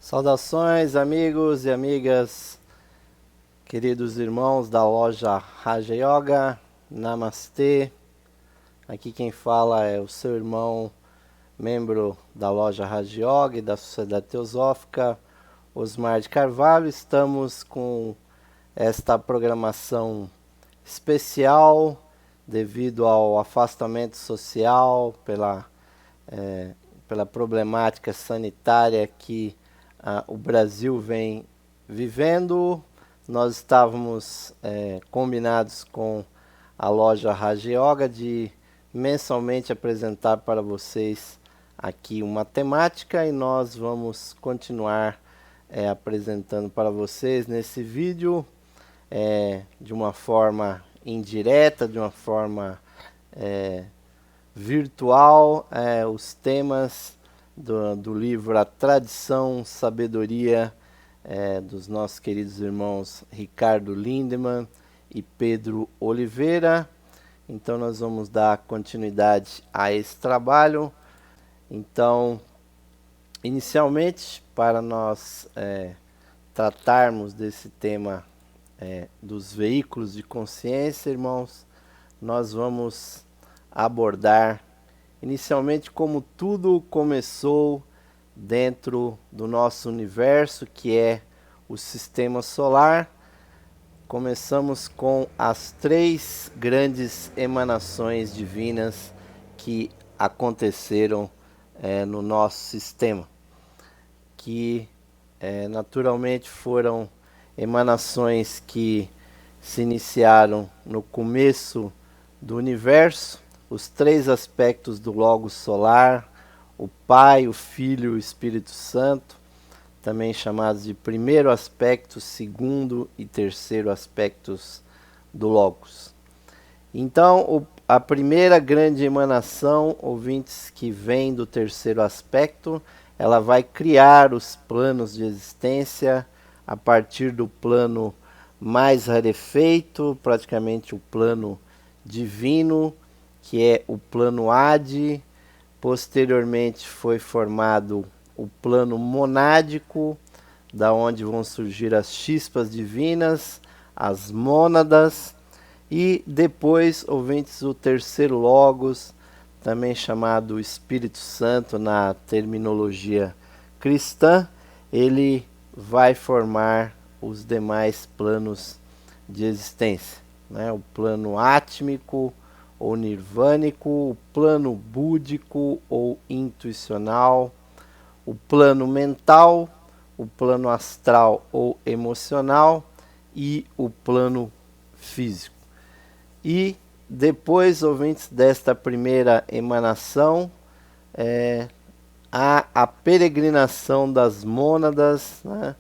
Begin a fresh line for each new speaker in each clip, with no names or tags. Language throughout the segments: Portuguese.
Saudações, amigos e amigas, queridos irmãos da loja Raja Yoga, Namastê. Aqui quem fala é o seu irmão, membro da loja Raja Yoga e da Sociedade Teosófica, Osmar de Carvalho. Estamos com esta programação especial devido ao afastamento social pela problemática sanitária que o Brasil vem vivendo. Nós estávamos combinados com a loja Raja Yoga de mensalmente apresentar para vocês aqui uma temática e nós vamos continuar apresentando para vocês nesse vídeo de uma forma indireta, de uma forma virtual, os temas do livro A Tradição, Sabedoria, dos nossos queridos irmãos Ricardo Lindemann e Pedro Oliveira. Então nós vamos dar continuidade a esse trabalho. Então, inicialmente, para nós tratarmos desse tema dos veículos de consciência, irmãos, nós vamos abordar inicialmente como tudo começou dentro do nosso universo, que é o sistema solar. Começamos com as três grandes emanações divinas que aconteceram no nosso sistema, que naturalmente foram emanações que se iniciaram no começo do universo, os três aspectos do Logos solar, o Pai, o Filho e o Espírito Santo, também chamados de primeiro aspecto, segundo e terceiro aspectos do Logos. Então, a primeira grande emanação, ouvintes, que vem do terceiro aspecto, ela vai criar os planos de existência a partir do plano mais rarefeito, praticamente o plano divino, que é o plano Adi. Posteriormente foi formado o plano monádico, da onde vão surgir as chispas divinas, as mônadas, e depois, ouvintes, o terceiro logos, também chamado Espírito Santo na terminologia cristã, ele vai formar os demais planos de existência, né? O plano átmico ou nirvânico, o plano búdico ou intuicional, o plano mental, o plano astral ou emocional e o plano físico. E depois, ouvintes, desta primeira emanação, há a peregrinação das mônadas, né,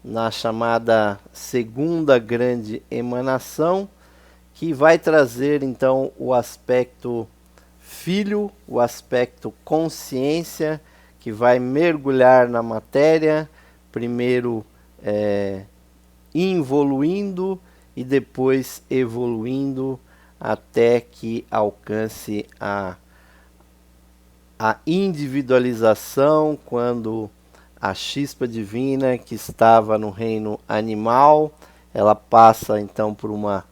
na chamada segunda grande emanação, que vai trazer então o aspecto filho, o aspecto consciência, que vai mergulhar na matéria, primeiro involuindo e depois evoluindo até que alcance a individualização, quando a chispa divina que estava no reino animal, ela passa então por uma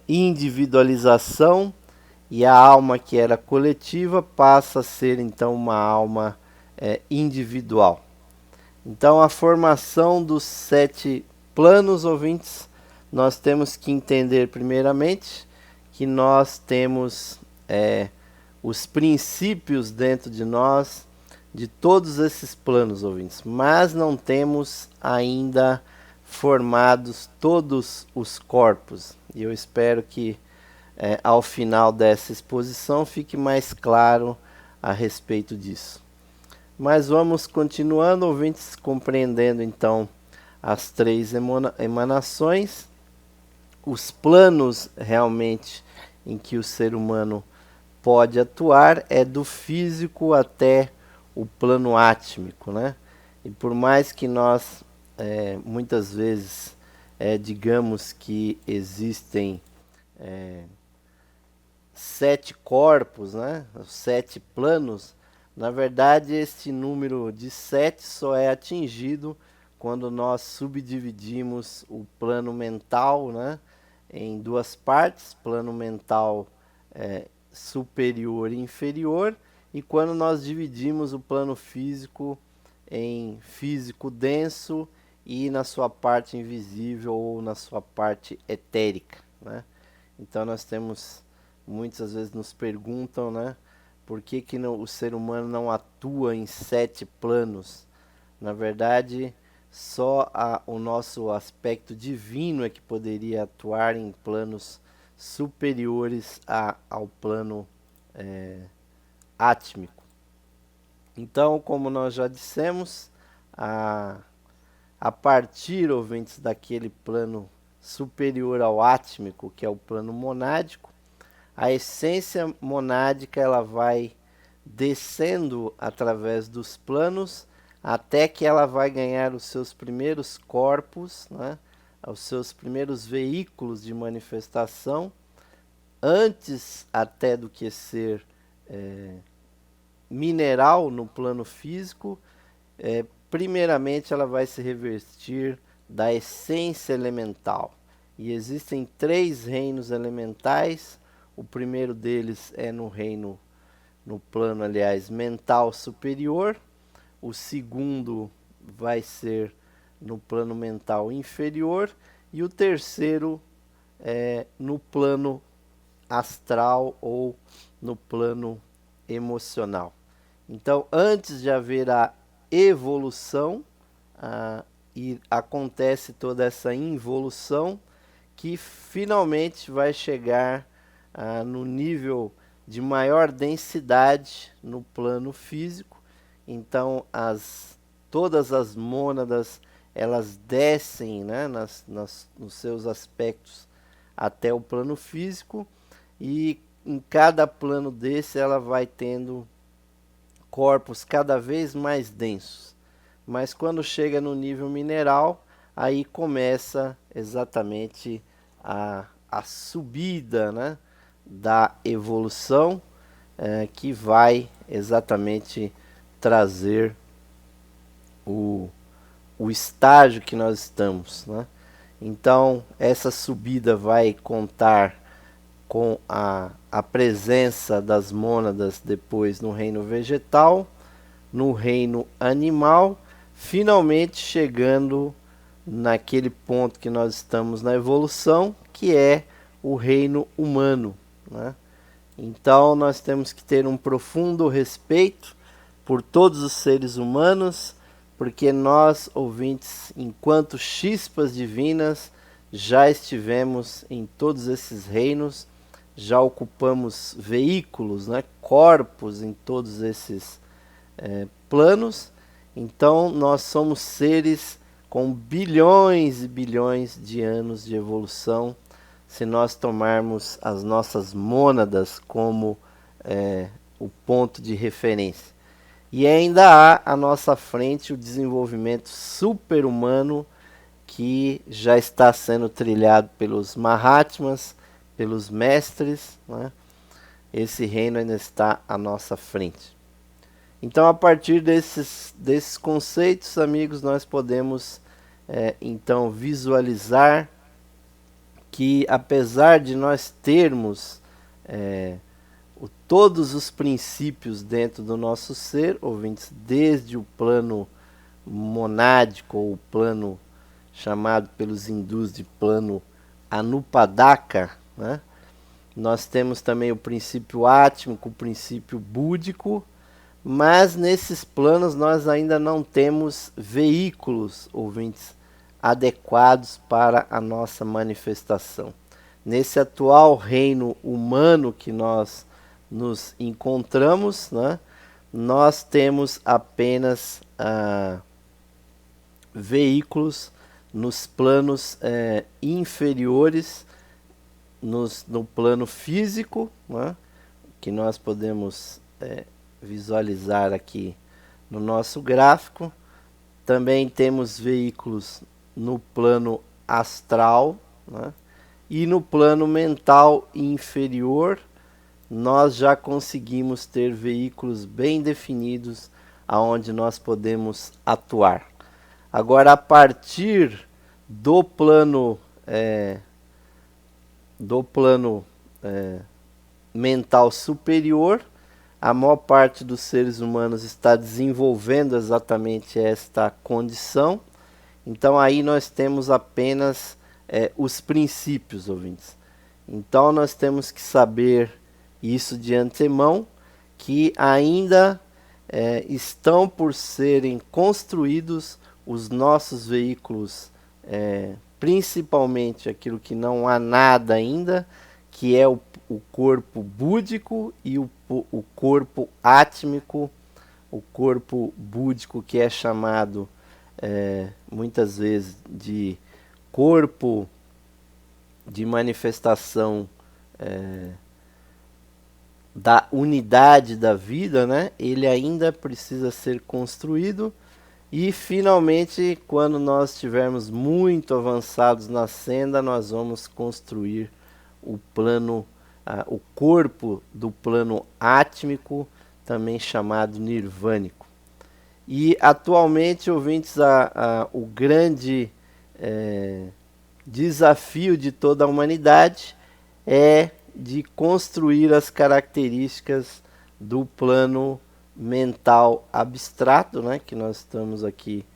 individualização, e a alma que era coletiva passa a ser então uma alma individual. Então a formação dos 7 planos, ouvintes, nós temos que entender primeiramente que nós temos os princípios dentro de nós de todos esses planos, ouvintes, mas não temos ainda formados todos os corpos. E eu espero que ao final dessa exposição fique mais claro a respeito disso. Mas vamos continuando, ouvintes, compreendendo então as três emanações, os planos realmente em que o ser humano pode atuar é do físico até o plano átmico, né? E por mais que nós muitas vezes digamos que existem 7 corpos, né? 7 planos, Na verdade, este número de 7 só é atingido quando nós subdividimos o plano mental, né, em duas partes, plano mental superior e inferior, e quando nós dividimos o plano físico em físico denso e na sua parte invisível ou na sua parte etérica, né? Então nós temos, muitas vezes nos perguntam, né, por que, que não, o ser humano não atua em 7 planos? Na verdade, só o nosso aspecto divino é que poderia atuar em planos superiores ao plano átmico. Então, como nós já dissemos, a, a partir, ouvintes, daquele plano superior ao átmico, que é o plano monádico, a essência monádica ela vai descendo através dos planos até que ela vai ganhar os seus primeiros corpos, né, os seus primeiros veículos de manifestação, antes até do que ser mineral no plano físico. Primeiramente ela vai se revestir da essência elemental. E existem 3 reinos elementais. O primeiro deles é no plano, aliás, mental superior. O segundo vai ser no plano mental inferior. E o terceiro é no plano astral ou no plano emocional. Então, antes de haver a evolução, e acontece toda essa involução que finalmente vai chegar no nível de maior densidade no plano físico. Então todas as mônadas elas descem, né, nos seus aspectos até o plano físico, e em cada plano desse ela vai tendo corpos cada vez mais densos. Mas quando chega no nível mineral, aí começa exatamente a subida, né, da evolução, que vai exatamente trazer o estágio que nós estamos, né? Então, essa subida vai contar com a presença das mônadas depois no reino vegetal, no reino animal, finalmente chegando naquele ponto que nós estamos na evolução, que é o reino humano, né? Então nós temos que ter um profundo respeito por todos os seres humanos, porque nós, ouvintes, enquanto chispas divinas, já estivemos em todos esses reinos, já ocupamos veículos, né, corpos em todos esses planos. Então nós somos seres com bilhões e bilhões de anos de evolução, se nós tomarmos as nossas mônadas como o ponto de referência. E ainda há à nossa frente o desenvolvimento super-humano que já está sendo trilhado pelos Mahatmas, pelos mestres, né? Esse reino ainda está à nossa frente. Então, a partir desses conceitos, amigos, nós podemos então visualizar que, apesar de nós termos todos os princípios dentro do nosso ser, ouvintes, desde o plano monádico, ou o plano chamado pelos hindus de plano Anupadaka, né? Nós temos também o princípio átmico, o princípio búdico, mas nesses planos nós ainda não temos veículos, ouvintes, adequados para a nossa manifestação. Nesse atual reino humano que nós nos encontramos, né, nós temos apenas veículos nos planos inferiores, no plano físico, né, que nós podemos visualizar aqui no nosso gráfico. Também temos veículos no plano astral, né, e no plano mental inferior, nós já conseguimos ter veículos bem definidos aonde nós podemos atuar. Agora, a partir do plano mental superior, a maior parte dos seres humanos está desenvolvendo exatamente esta condição. Então aí nós temos apenas os princípios, ouvintes. Então nós temos que saber isso de antemão, que ainda estão por serem construídos os nossos veículos, principalmente aquilo que não há nada ainda, que é o corpo búdico e o corpo átmico. O corpo búdico, que é chamado muitas vezes de corpo de manifestação da unidade da vida, né? Ele ainda precisa ser construído. E finalmente, quando nós estivermos muito avançados na senda, nós vamos construir o plano, o corpo do plano átmico, também chamado nirvânico. E atualmente, ouvintes, o grande desafio de toda a humanidade é de construir as características do plano mental abstrato, né, que nós estamos aqui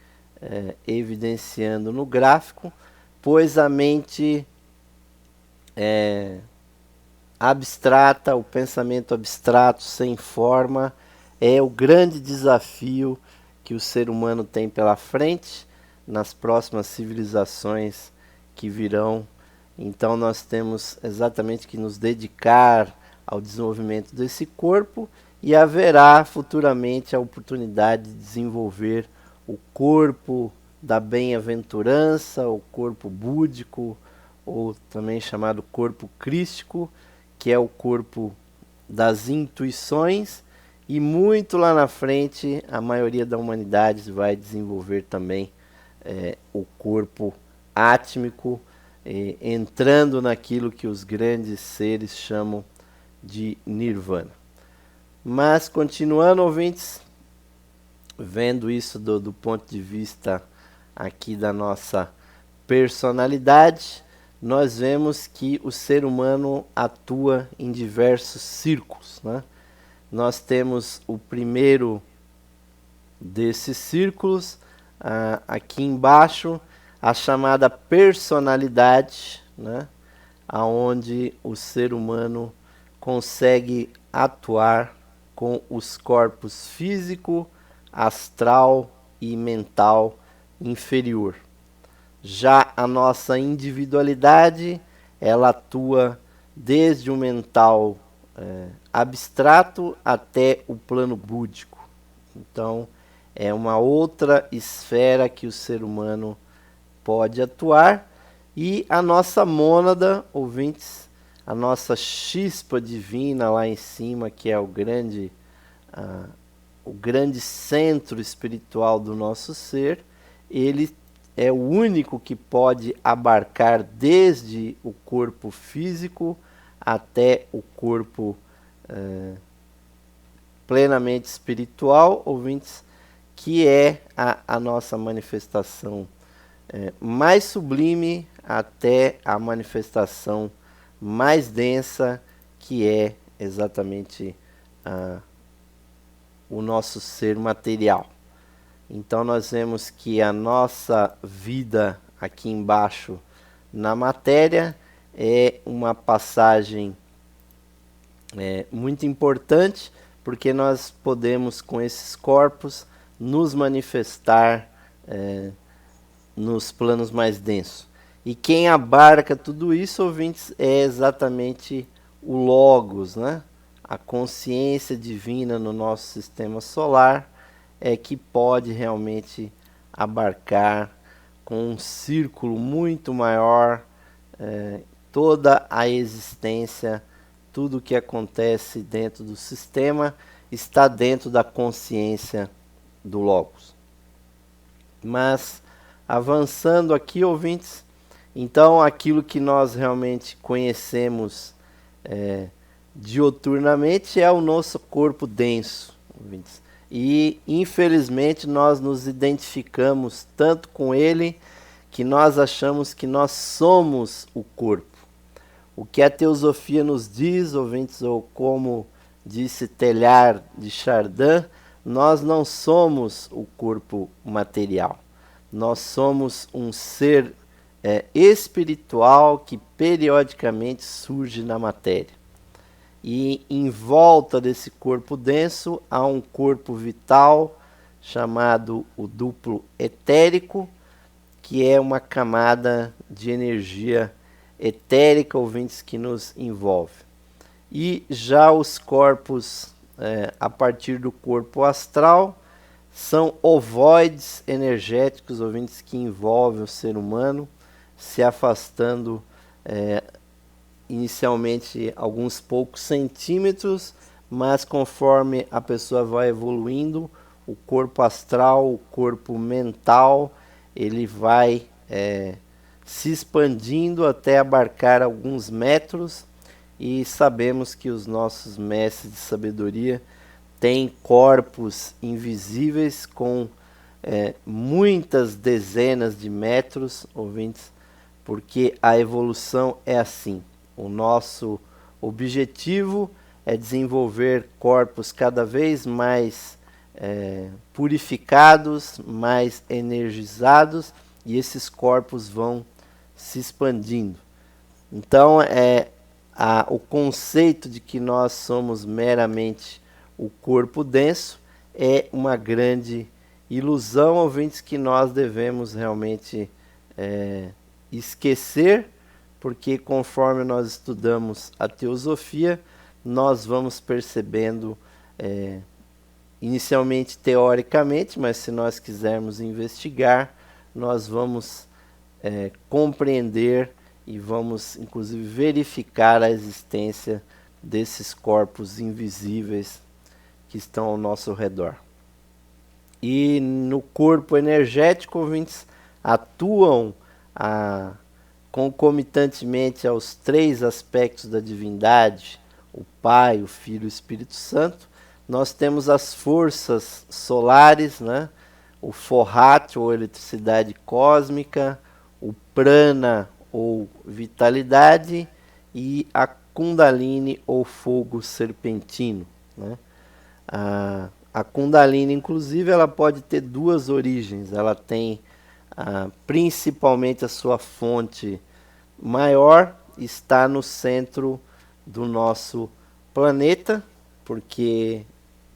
evidenciando no gráfico, pois a mente abstrata, o pensamento abstrato sem forma, é o grande desafio que o ser humano tem pela frente nas próximas civilizações que virão. Então nós temos exatamente que nos dedicar ao desenvolvimento desse corpo, e haverá futuramente a oportunidade de desenvolver o corpo da bem-aventurança, o corpo búdico, ou também chamado corpo crístico, que é o corpo das intuições, e muito lá na frente a maioria da humanidade vai desenvolver também o corpo átmico, entrando naquilo que os grandes seres chamam de nirvana. Mas continuando, ouvintes, vendo isso do ponto de vista aqui da nossa personalidade, nós vemos que o ser humano atua em diversos círculos, né? Nós temos o primeiro desses círculos, aqui embaixo, a chamada personalidade, né? Onde o ser humano consegue atuar com os corpos físico, astral e mental inferior. Já a nossa individualidade, ela atua desde o mental abstrato até o plano búdico. Então, é uma outra esfera que o ser humano pode atuar. E a nossa mônada, ouvintes, a nossa chispa divina lá em cima, que é o grande centro espiritual do nosso ser, ele é o único que pode abarcar desde o corpo físico até o corpo plenamente espiritual, ouvintes, que é a nossa manifestação mais sublime até a manifestação mais densa, que é exatamente o nosso ser material. Então nós vemos que a nossa vida aqui embaixo na matéria é uma passagem muito importante, porque nós podemos com esses corpos nos manifestar nos planos mais densos. E quem abarca tudo isso, ouvintes, é exatamente o Logos, né? A consciência divina no nosso sistema solar é que pode realmente abarcar com um círculo muito maior toda a existência, tudo o que acontece dentro do sistema está dentro da consciência do Logos. Mas avançando aqui, ouvintes, então aquilo que nós realmente conhecemos dioturnamente é o nosso corpo denso, ouvintes. E infelizmente nós nos identificamos tanto com ele que nós achamos que nós somos o corpo. O que a teosofia nos diz, ouvintes, ou como disse Teilhard de Chardin, nós não somos o corpo material. Nós somos um ser espiritual que periodicamente surge na matéria. E em volta desse corpo denso há um corpo vital chamado o duplo etérico, que é uma camada de energia etérica, ouvintes, que nos envolve. E já os corpos, a partir do corpo astral, são ovoides energéticos, ouvintes, que envolvem o ser humano, se afastando inicialmente alguns poucos centímetros, mas conforme a pessoa vai evoluindo, o corpo astral, o corpo mental, ele vai se expandindo até abarcar alguns metros, e sabemos que os nossos mestres de sabedoria têm corpos invisíveis com muitas dezenas de metros, ouvintes, porque a evolução é assim. O nosso objetivo é desenvolver corpos cada vez mais purificados, mais energizados, e esses corpos vão se expandindo. Então, o conceito de que nós somos meramente o corpo denso é uma grande ilusão, ouvintes, que nós devemos realmente esquecer, porque conforme nós estudamos a teosofia, nós vamos percebendo, inicialmente teoricamente, mas se nós quisermos investigar, nós vamos compreender e vamos inclusive verificar a existência desses corpos invisíveis que estão ao nosso redor. E no corpo energético, ouvintes, atuam concomitantemente aos três aspectos da divindade, o Pai, o Filho e o Espírito Santo. Nós temos as forças solares, né? O Forrat, ou eletricidade cósmica, o Prana, ou vitalidade, e a Kundalini, ou fogo serpentino, né? A Kundalini, inclusive, ela pode ter duas origens. Ela tem principalmente a sua fonte maior está no centro do nosso planeta, porque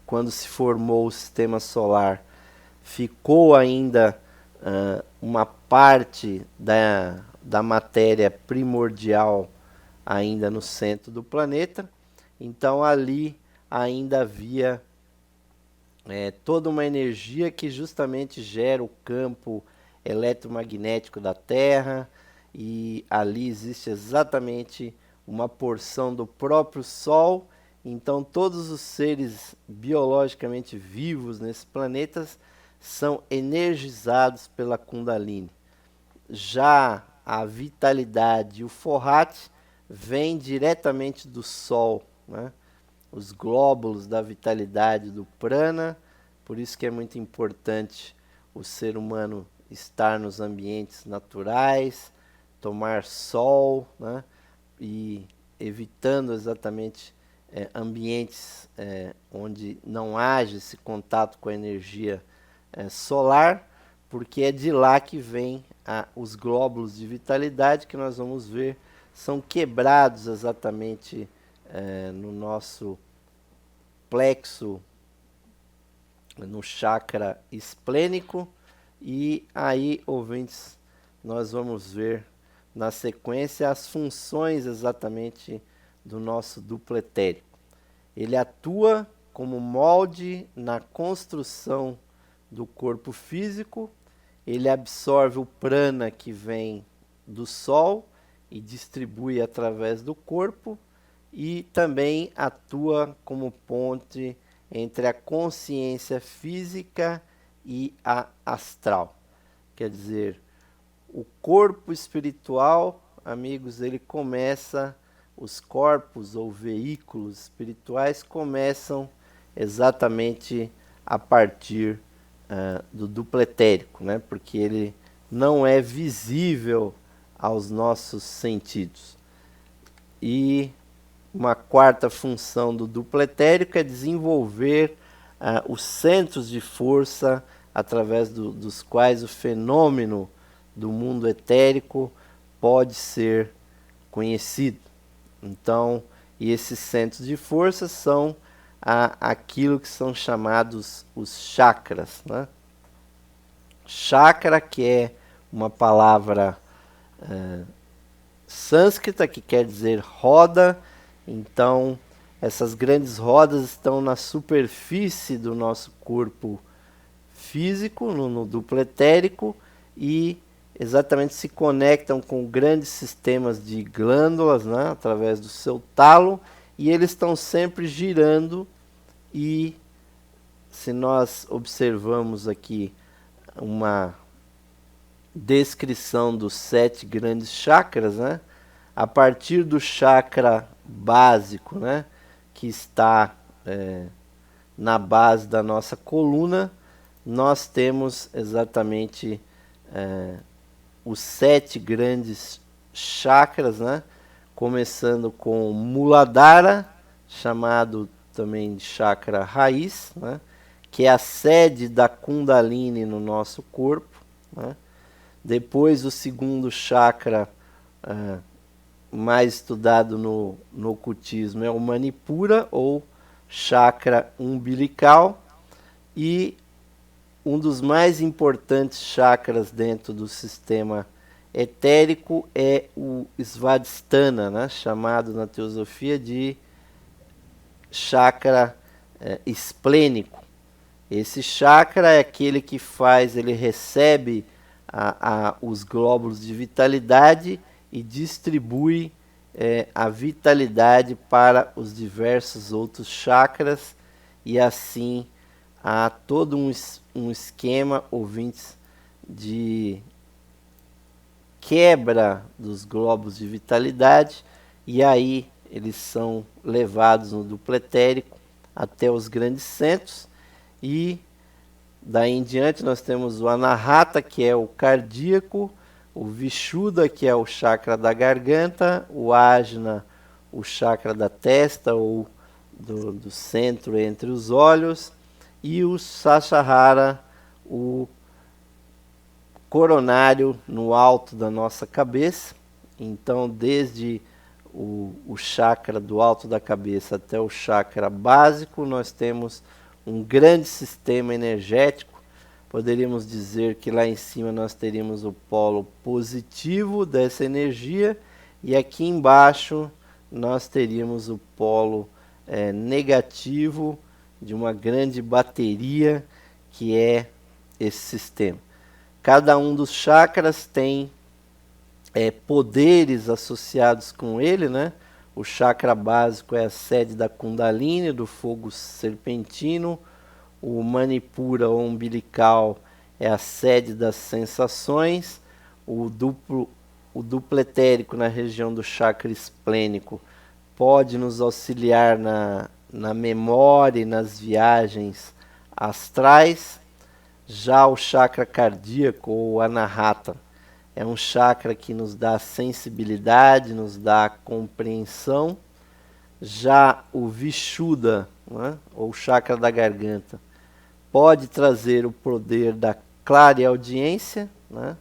quando se formou o sistema solar, ficou ainda uma parte da matéria primordial ainda no centro do planeta. Então ali ainda havia toda uma energia que justamente gera o campo eletromagnético da Terra, e ali existe exatamente uma porção do próprio Sol. Então todos os seres biologicamente vivos nesse planeta são energizados pela Kundalini. Já a vitalidade e o Forrat vêm diretamente do Sol, né? Os glóbulos da vitalidade do prana. Por isso que é muito importante o ser humano estar nos ambientes naturais, tomar sol, né? E evitando exatamente ambientes onde não haja esse contato com a energia solar, porque é de lá que vem os glóbulos de vitalidade, que nós vamos ver são quebrados exatamente no nosso plexo, no chakra esplênico. E aí, ouvintes, nós vamos ver na sequência as funções exatamente do nosso duplo etérico. Ele atua como molde na construção do corpo físico, ele absorve o prana que vem do Sol e distribui através do corpo, e também atua como ponte entre a consciência física e a astral. Quer dizer, o corpo espiritual, amigos, ele começa os corpos ou veículos espirituais começam exatamente a partir do duplo etérico, né? Porque ele não é visível aos nossos sentidos. E uma quarta função do duplo etérico é desenvolver os centros de força através dos quais o fenômeno do mundo etérico pode ser conhecido. Então, e esses centros de força são aquilo que são chamados os chakras, né? Chakra, que é uma palavra sânscrita, que quer dizer roda. Então, essas grandes rodas estão na superfície do nosso corpo físico, no duplo etérico, e exatamente se conectam com grandes sistemas de glândulas, né, através do seu talo, e eles estão sempre girando. E se nós observamos aqui uma descrição dos 7 grandes chakras, né, a partir do chakra básico, né, que está na base da nossa coluna, nós temos exatamente os 7 grandes chakras, né? Começando com Muladhara, chamado também de chakra raiz, né? Que é a sede da Kundalini no nosso corpo, né? Depois o segundo chakra mais estudado no ocultismo é o Manipura, ou chakra umbilical, e um dos mais importantes chakras dentro do sistema etérico é o Svadhisthana, né, chamado na teosofia de chakra esplênico. Esse chakra é aquele que ele recebe os glóbulos de vitalidade e distribui a vitalidade para os diversos outros chakras, e assim há todo um esquema, ouvintes, de quebra dos globos de vitalidade, e aí eles são levados no duplo etérico até os grandes centros, e daí em diante nós temos o Anahata, que é o cardíaco, o Vishuddha, que é o chakra da garganta, o Ajna, o chakra da testa, ou do centro entre os olhos, e o Sahasrara, o coronário no alto da nossa cabeça. Então, desde o chakra do alto da cabeça até o chakra básico, nós temos um grande sistema energético. Poderíamos dizer que lá em cima nós teríamos o polo positivo dessa energia, e aqui embaixo nós teríamos o polo negativo de uma grande bateria, que é esse sistema. Cada um dos chakras tem poderes associados com ele, né? O chakra básico é a sede da Kundalini, do fogo serpentino. O Manipura, ou umbilical, é a sede das sensações. O duplo etérico, na região do chakra esplênico, pode nos auxiliar na memória e nas viagens astrais. Já o chakra cardíaco, ou Anahata, é um chakra que nos dá sensibilidade, nos dá compreensão. Já o Vishuddha, né, ou chakra da garganta, pode trazer o poder da clareaudiência, né?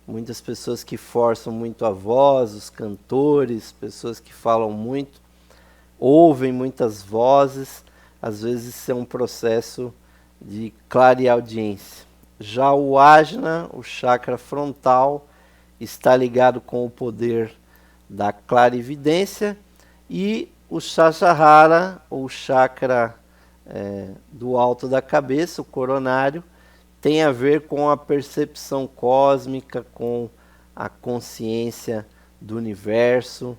Muitas pessoas que forçam muito a voz, os cantores, pessoas que falam muito, ouvem muitas vozes, às vezes isso é um processo de clareaudiência. Já o Ajna, o chakra frontal, está ligado com o poder da clarividência, e o Sahasrara, ou chakra do alto da cabeça, o coronário, tem a ver com a percepção cósmica, com a consciência do universo,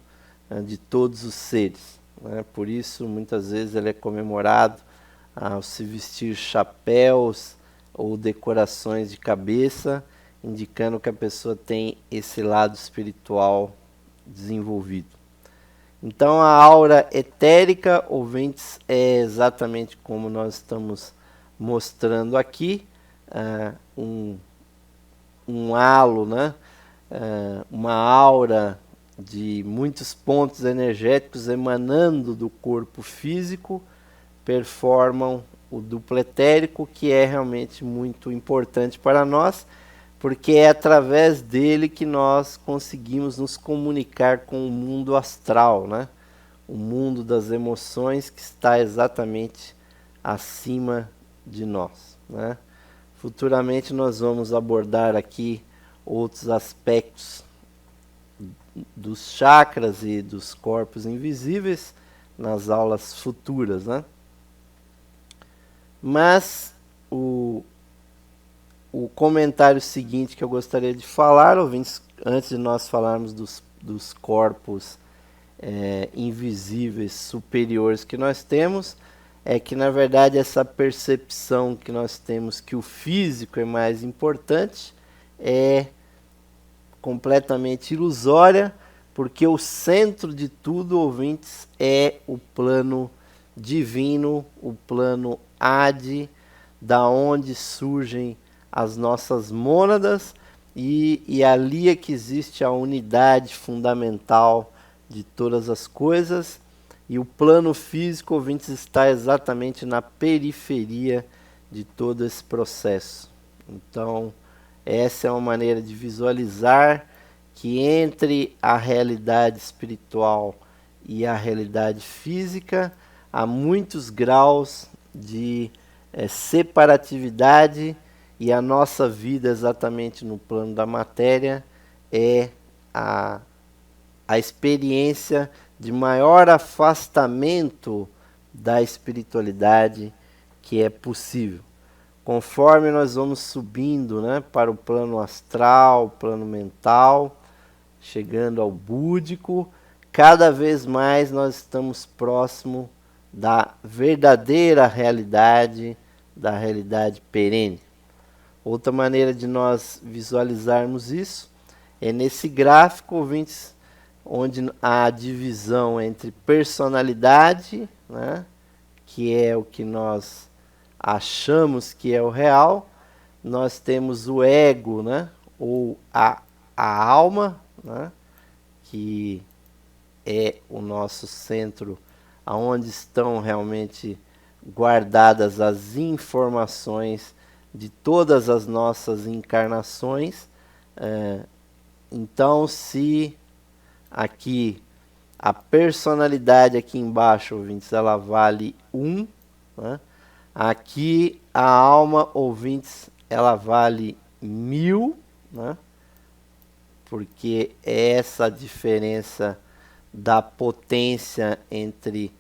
de todos os seres, né? Por isso, muitas vezes ele é comemorado ao se vestir chapéus ou decorações de cabeça, indicando que a pessoa tem esse lado espiritual desenvolvido. Então a aura etérica, ouvintes, é exatamente como nós estamos mostrando aqui, um, um halo, né? Uma aura de muitos pontos energéticos emanando do corpo físico, performam o duplo etérico, que é realmente muito importante para nós, porque é através dele que nós conseguimos nos comunicar com o mundo astral, né? O mundo das emoções que está exatamente acima de nós, né? Futuramente nós vamos abordar aqui outros aspectos dos chakras e dos corpos invisíveis nas aulas futuras, né? Mas o comentário seguinte que eu gostaria de falar, ouvintes, antes de nós falarmos dos corpos invisíveis superiores que nós temos, é que na verdade essa percepção que nós temos que o físico é mais importante é completamente ilusória, porque o centro de tudo, ouvintes, é o plano divino, o plano Adi, da onde surgem as nossas mônadas, e ali é que existe a unidade fundamental de todas as coisas, e o plano físico, ouvintes, está exatamente na periferia de todo esse processo. Então, essa é uma maneira de visualizar que entre a realidade espiritual e a realidade física há muitos graus de separatividade, e a nossa vida exatamente no plano da matéria é a experiência de maior afastamento da espiritualidade que é possível. Conforme nós vamos subindo, né, para o plano astral, plano mental, chegando ao búdico, cada vez mais nós estamos próximo da verdadeira realidade, da realidade perene. Outra maneira de nós visualizarmos isso é nesse gráfico, ouvintes, onde há a divisão entre personalidade, né, que é o que nós achamos que é o real, nós temos o ego, né, ou a alma, né, que é o nosso centro, aonde estão realmente guardadas as informações de todas as nossas encarnações. Então, se aqui a personalidade aqui embaixo, ouvintes, ela vale 1, né? Aqui a alma, ouvintes, ela vale 1000, né? Porque é essa a diferença da potência entre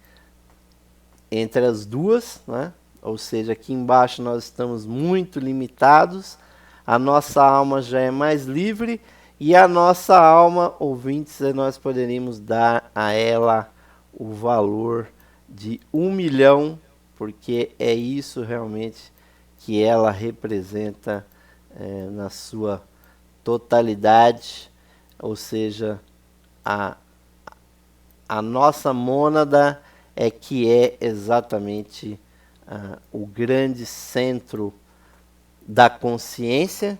as duas, né? Ou seja, aqui embaixo nós estamos muito limitados, a nossa alma já é mais livre, e a nossa alma, ouvintes, nós poderíamos dar a ela o valor de 1 milhão, porque é isso realmente que ela representa na sua totalidade, ou seja, a nossa mônada é que é exatamente o grande centro da consciência.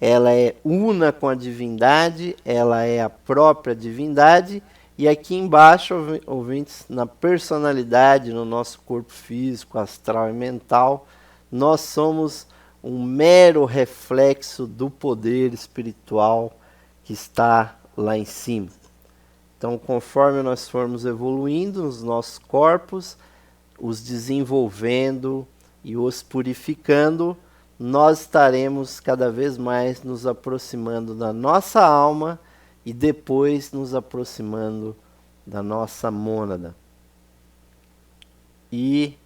Ela é una com a divindade, ela é a própria divindade, e aqui embaixo, ouvintes, na personalidade, no nosso corpo físico, astral e mental, nós somos um mero reflexo do poder espiritual que está lá em cima. Então, conforme nós formos evoluindo nos nossos corpos, os desenvolvendo e os purificando, nós estaremos cada vez mais nos aproximando da nossa alma e depois nos aproximando da nossa mônada. E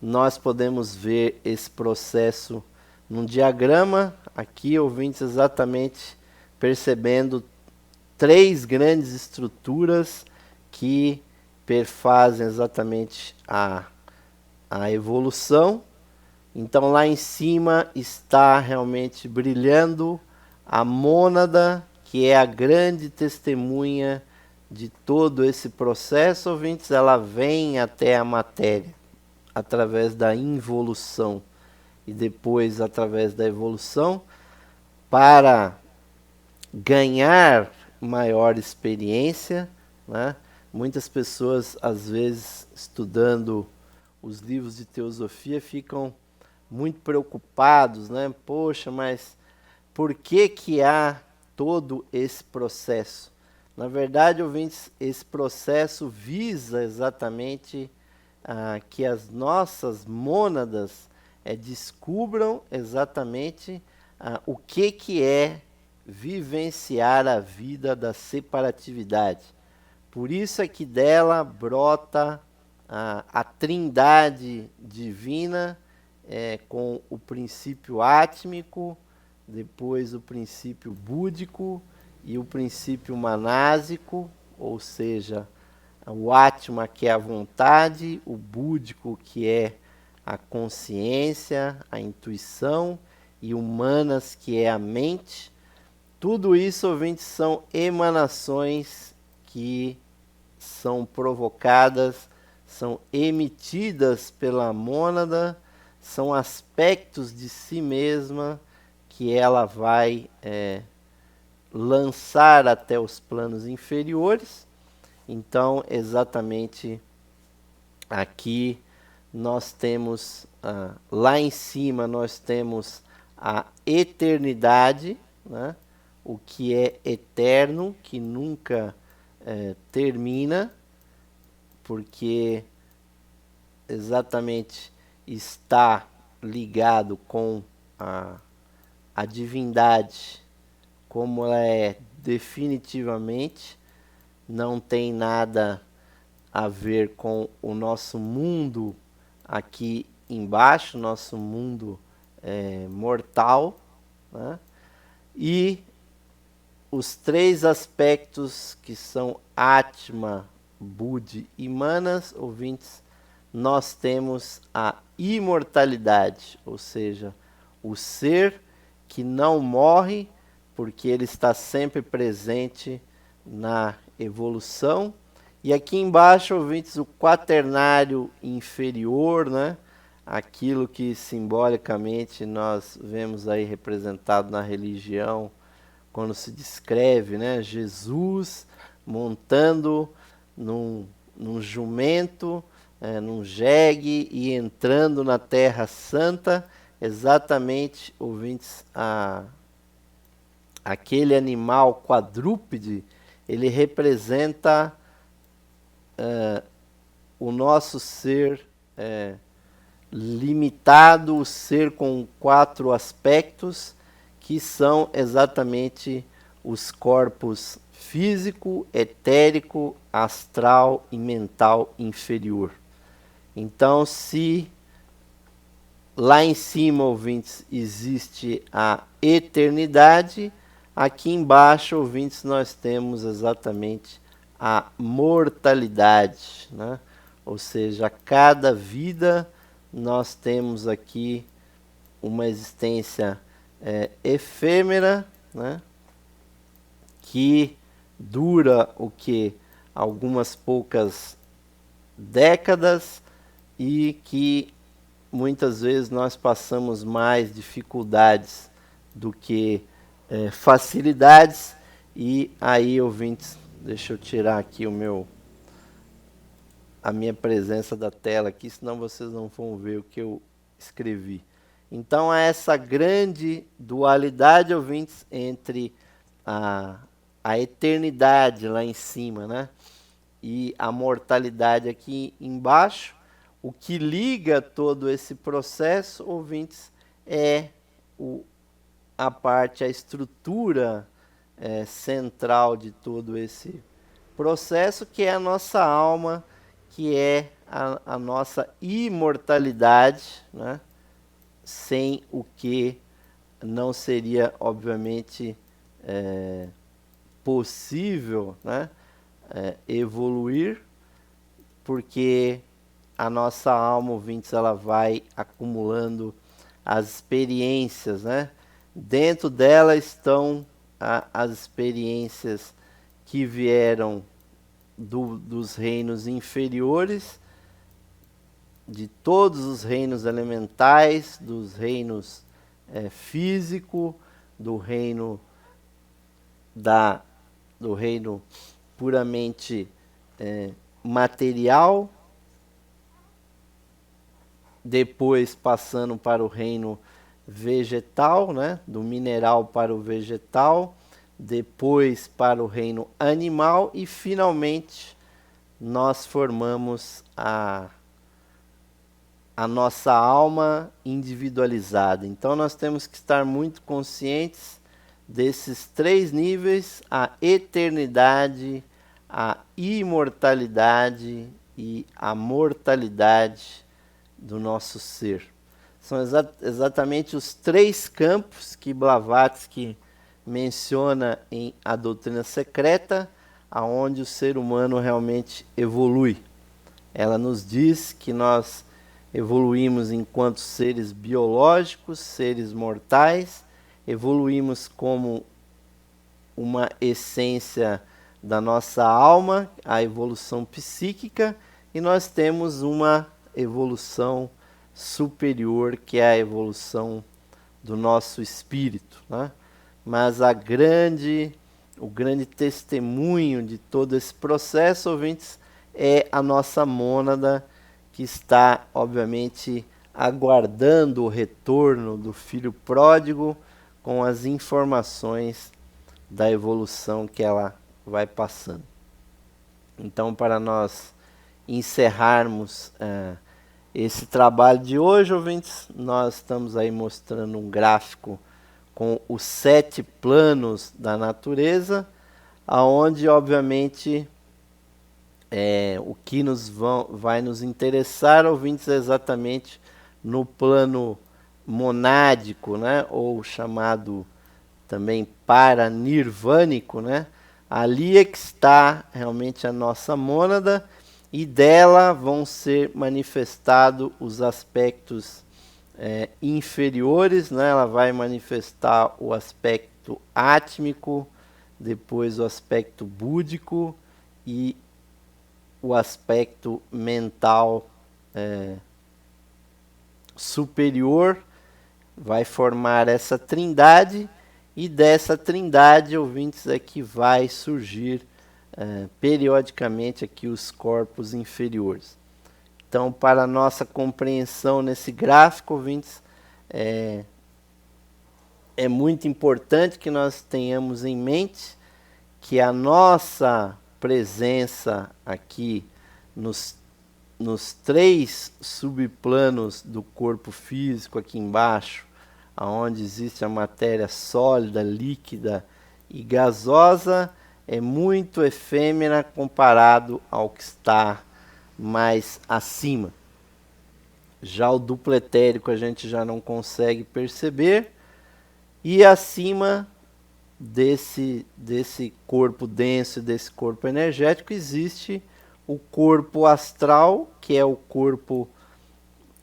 nós podemos ver esse processo num diagrama, aqui, ouvintes, exatamente percebendo 3 grandes estruturas que perfazem exatamente a evolução. Então lá em cima está realmente brilhando a mônada, que é a grande testemunha de todo esse processo, ouvintes, ela vem até a matéria através da involução e depois através da evolução para ganhar maior experiência, né? Muitas pessoas, às vezes, estudando os livros de teosofia, ficam muito preocupados, né? Poxa, mas por que que há todo esse processo? Na verdade, ouvintes, esse processo visa exatamente que as nossas mônadas descubram exatamente o que é vivenciar a vida da separatividade. Por isso é que dela brota a trindade divina, com o princípio átmico, depois o princípio búdico e o princípio manásico, ou seja, o átma que é a vontade, o búdico que é a consciência, a intuição, e o manas que é a mente. Tudo isso, ouvintes, são emanações que são provocadas, são emitidas pela mônada, são aspectos de si mesma que ela vai lançar até os planos inferiores. Então, exatamente aqui nós temos, lá em cima nós temos a eternidade, né? O que é eterno, que nunca termina, porque exatamente está ligado com a divindade, como ela é definitivamente, não tem nada a ver com o nosso mundo aqui embaixo, nosso mundo mortal, né? E os três aspectos que são Atma, Budi e Manas, ouvintes, nós temos a imortalidade, ou seja, o ser que não morre, porque ele está sempre presente na evolução. E aqui embaixo, ouvintes, o quaternário inferior, né? Aquilo que simbolicamente nós vemos aí representado na religião, quando se descreve, né, Jesus montando num jumento, num jegue e entrando na Terra Santa, exatamente, ouvintes, aquele animal quadrúpede, ele representa o nosso ser limitado, o ser com 4 aspectos, que são exatamente os corpos físico, etérico, astral e mental inferior. Então, se lá em cima, ouvintes, existe a eternidade, aqui embaixo, ouvintes, nós temos exatamente a mortalidade, né? Ou seja, a cada vida nós temos aqui uma existência efêmera, né? Que dura o que? Algumas poucas décadas, e que muitas vezes nós passamos mais dificuldades do que facilidades. E aí, ouvintes, deixa eu tirar aqui a minha presença da tela aqui, senão vocês não vão ver o que eu escrevi. Então, há essa grande dualidade, ouvintes, entre a eternidade lá em cima, né? E a mortalidade aqui embaixo. O que liga todo esse processo, ouvintes, é a estrutura central de todo esse processo, que é a nossa alma, que é a nossa imortalidade, né? Sem o que não seria, obviamente, possível, né? Evoluir, porque a nossa alma, ouvintes, ela vai acumulando as experiências, né? Dentro dela estão as experiências que vieram dos reinos inferiores, de todos os reinos elementais, dos reinos físico, do reino do reino puramente material, depois passando para o reino vegetal, né? Do mineral para o vegetal, depois para o reino animal e finalmente nós formamos a nossa alma individualizada. Então nós temos que estar muito conscientes desses três níveis: a eternidade, a imortalidade e a mortalidade do nosso ser. São exatamente os três campos que Blavatsky menciona em A Doutrina Secreta, aonde o ser humano realmente evolui. Ela nos diz que nós evoluímos enquanto seres biológicos, seres mortais, evoluímos como uma essência da nossa alma, a evolução psíquica, e nós temos uma evolução superior, que é a evolução do nosso espírito, né? Mas o grande testemunho de todo esse processo, ouvintes, é a nossa mônada, que está, obviamente, aguardando o retorno do filho pródigo com as informações da evolução que ela vai passando. Então, para nós encerrarmos esse trabalho de hoje, ouvintes, nós estamos aí mostrando um gráfico com os 7 planos da natureza, aonde, obviamente, o que vai nos interessar, ouvintes, é exatamente no plano monádico, né? Ou chamado também paranirvânico, né? Ali é que está realmente a nossa mônada, e dela vão ser manifestados os aspectos inferiores, né? Ela vai manifestar o aspecto átmico, depois o aspecto búdico e o aspecto mental superior. Vai formar essa trindade, e dessa trindade, ouvintes, é que vai surgir periodicamente aqui os corpos inferiores. Então, para nossa compreensão nesse gráfico, ouvintes, é muito importante que nós tenhamos em mente que a nossa presença aqui nos 3 subplanos do corpo físico aqui embaixo, aonde existe a matéria sólida, líquida e gasosa, é muito efêmera comparado ao que está mais acima. Já o duplo etérico a gente já não consegue perceber, e acima desse corpo denso e desse corpo energético existe o corpo astral, que é o corpo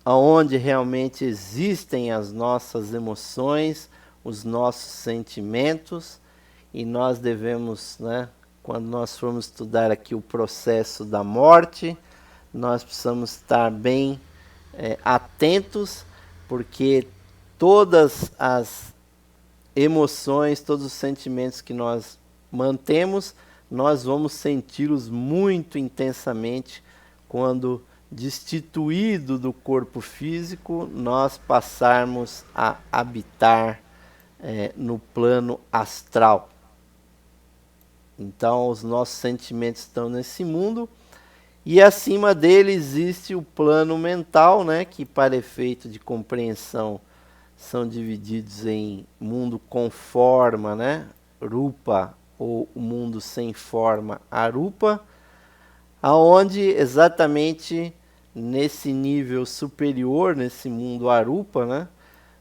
onde realmente existem as nossas emoções, os nossos sentimentos, e nós devemos, né, quando nós formos estudar aqui o processo da morte, nós precisamos estar bem atentos, porque todas as emoções, todos os sentimentos que nós mantemos, nós vamos senti-los muito intensamente quando, destituído do corpo físico, nós passarmos a habitar no plano astral. Então, os nossos sentimentos estão nesse mundo, e acima dele existe o plano mental, né, que, para efeito de compreensão, são divididos em mundo com forma, né, rupa, ou o mundo sem forma, arupa, aonde exatamente nesse nível superior, nesse mundo arupa, né,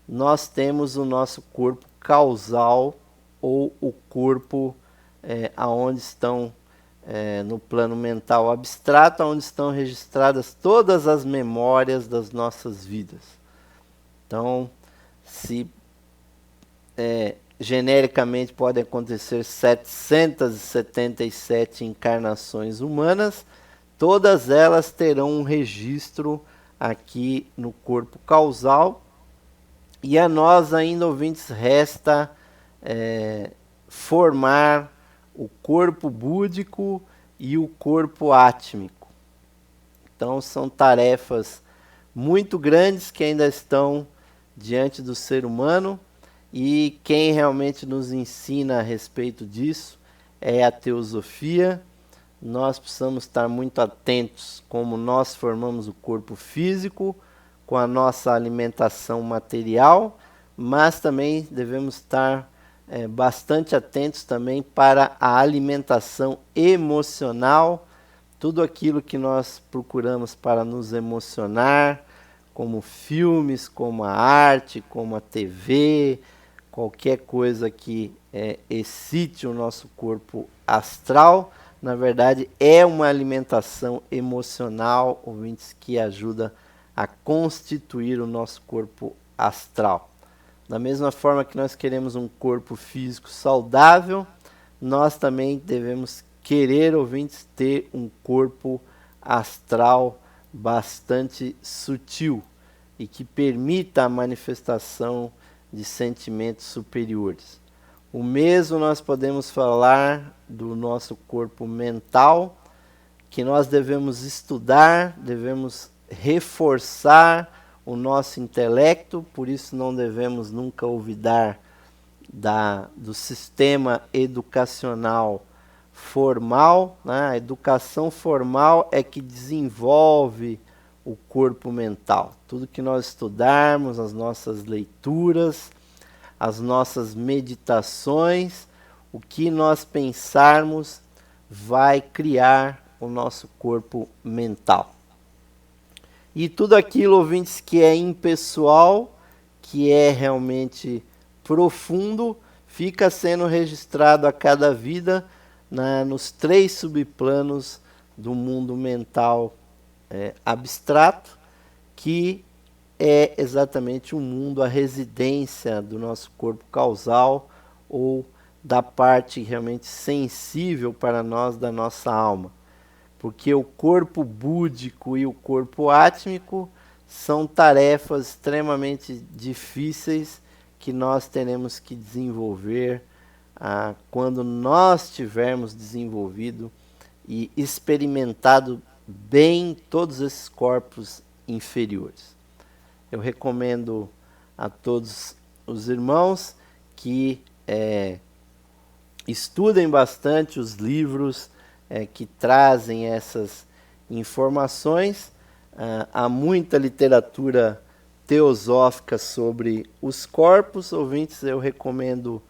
nós temos o nosso corpo causal, ou o corpo aonde estão no plano mental abstrato, onde estão registradas todas as memórias das nossas vidas. Então, se genericamente podem acontecer 777 encarnações humanas, todas elas terão um registro aqui no corpo causal. E a nós ainda, ouvintes, resta formar o corpo búdico e o corpo átmico. Então são tarefas muito grandes que ainda estão diante do ser humano, e quem realmente nos ensina a respeito disso é a teosofia. Nós precisamos estar muito atentos como nós formamos o corpo físico com a nossa alimentação material, mas também devemos estar bastante atentos também para a alimentação emocional, tudo aquilo que nós procuramos para nos emocionar, como filmes, como a arte, como a TV, qualquer coisa que excite o nosso corpo astral, na verdade é uma alimentação emocional, ouvintes, que ajuda a constituir o nosso corpo astral. Da mesma forma que nós queremos um corpo físico saudável, nós também devemos querer, ouvintes, ter um corpo astral bastante sutil e que permita a manifestação de sentimentos superiores. O mesmo nós podemos falar do nosso corpo mental, que nós devemos estudar, devemos reforçar o nosso intelecto, por isso não devemos nunca olvidar do sistema educacional formal, né? A educação formal é que desenvolve o corpo mental. Tudo que nós estudarmos, as nossas leituras, as nossas meditações, o que nós pensarmos vai criar o nosso corpo mental. E tudo aquilo, ouvintes, que é impessoal, que é realmente profundo, fica sendo registrado a cada vida nos 3 subplanos do mundo mental abstrato, que é exatamente o mundo, a residência do nosso corpo causal, ou da parte realmente sensível para nós da nossa alma. Porque o corpo búdico e o corpo átmico são tarefas extremamente difíceis que nós teremos que desenvolver quando nós tivermos desenvolvido e experimentado bem todos esses corpos inferiores. Eu recomendo a todos os irmãos que estudem bastante os livros que trazem essas informações. Há muita literatura teosófica sobre os corpos, ouvintes. Eu recomendo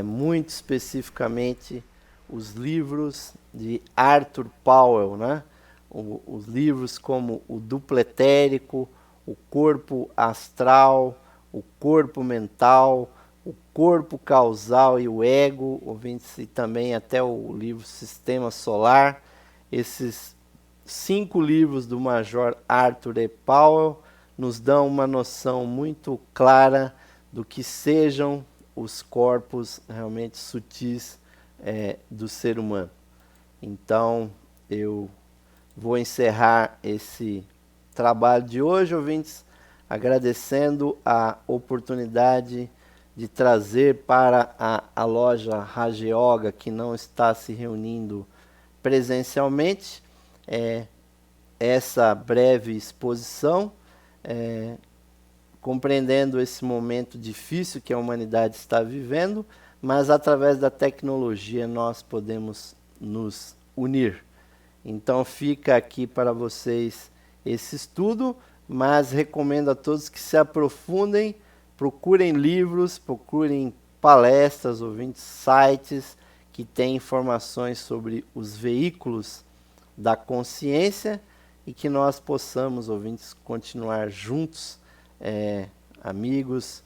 muito especificamente os livros de Arthur Powell, né? Os livros como o Duplo Etérico, o Corpo Astral, o Corpo Mental, o Corpo Causal e o Ego, ouvintes, e também até o livro Sistema Solar. Esses 5 livros do Major Arthur E. Powell nos dão uma noção muito clara do que sejam os corpos realmente sutis do ser humano. Então, eu vou encerrar esse trabalho de hoje, ouvintes, agradecendo a oportunidade de trazer para a loja Raja Yoga, que não está se reunindo presencialmente, essa breve exposição, compreendendo esse momento difícil que a humanidade está vivendo, mas através da tecnologia nós podemos nos unir. Então fica aqui para vocês esse estudo, mas recomendo a todos que se aprofundem, procurem livros, procurem palestras, ouvintes, sites que têm informações sobre os veículos da consciência, e que nós possamos, ouvintes, continuar juntos, amigos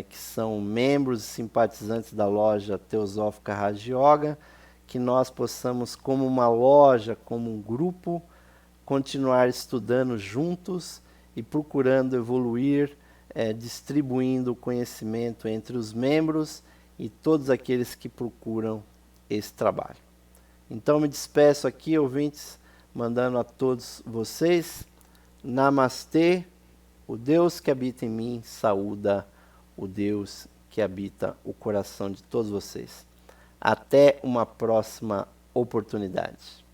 que são membros e simpatizantes da loja Teosófica Raja Yoga, que nós possamos, como uma loja, como um grupo, continuar estudando juntos e procurando evoluir, distribuindo o conhecimento entre os membros e todos aqueles que procuram esse trabalho. Então me despeço aqui, ouvintes, mandando a todos vocês, namastê, o Deus que habita em mim saúda o Deus que habita o coração de todos vocês. Até uma próxima oportunidade.